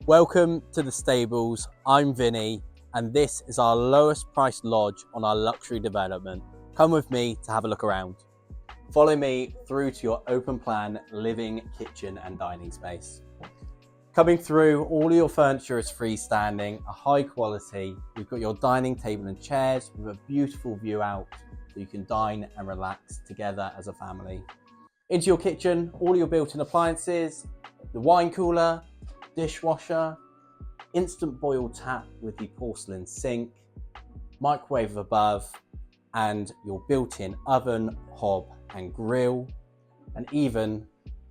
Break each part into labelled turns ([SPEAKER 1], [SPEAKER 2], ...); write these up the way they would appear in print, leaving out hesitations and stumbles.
[SPEAKER 1] Welcome to the stables. I'm Vinny, and this is our lowest priced lodge on our luxury development. Come with me to have a look around. Follow me through to your open plan living, kitchen and dining space. Coming through, all of your furniture is freestanding, a high quality. We've got your dining table and chairs with a beautiful view out so you can dine and relax together as a family. Into your kitchen, all your built-in appliances, the wine cooler, dishwasher, instant boil tap with the porcelain sink, microwave above, and your built-in oven, hob and grill, and even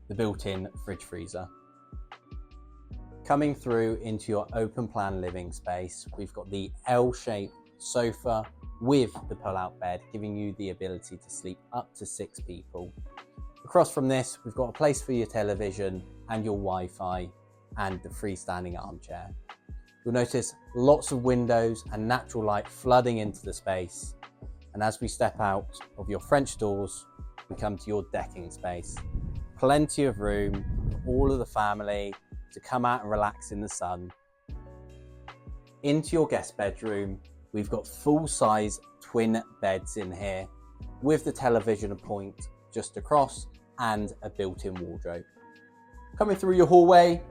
[SPEAKER 1] the built-in fridge freezer. Coming through into your open plan living space, we've got the L-shaped sofa with the pull-out bed, giving you the ability to sleep up to 6 people. Across from this, we've got a place for your television and your Wi-Fi and the freestanding armchair. You'll notice lots of windows and natural light flooding into the space. And as we step out of your French doors, we come to your decking space. Plenty of room for all of the family to come out and relax in the sun. Into your guest bedroom, we've got full-size twin beds in here with the television point just across and a built-in wardrobe. Coming through your hallway,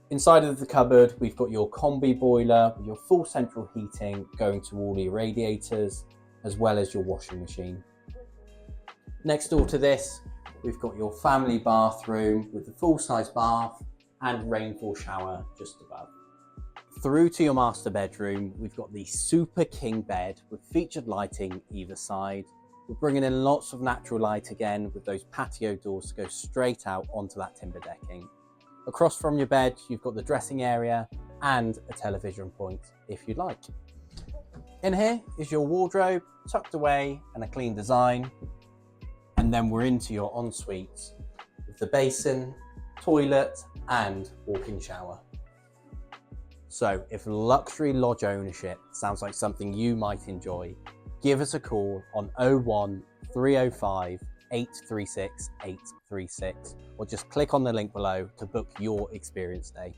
[SPEAKER 1] inside of the cupboard, we've got your combi boiler with your full central heating going to all your radiators, as well as your washing machine. Next door to this, we've got your family bathroom with the full-size bath and rainfall shower just above. Through to your master bedroom, we've got the super king bed with featured lighting either side. We're bringing in lots of natural light again with those patio doors to go straight out onto that timber decking. Across from your bed, you've got the dressing area and a television point if you'd like. In here is your wardrobe, tucked away and a clean design. And then we're into your ensuite with the basin, toilet and walk-in shower. So if luxury lodge ownership sounds like something you might enjoy, give us a call on 01 305 836 836 or just click on the link below to book your experience day.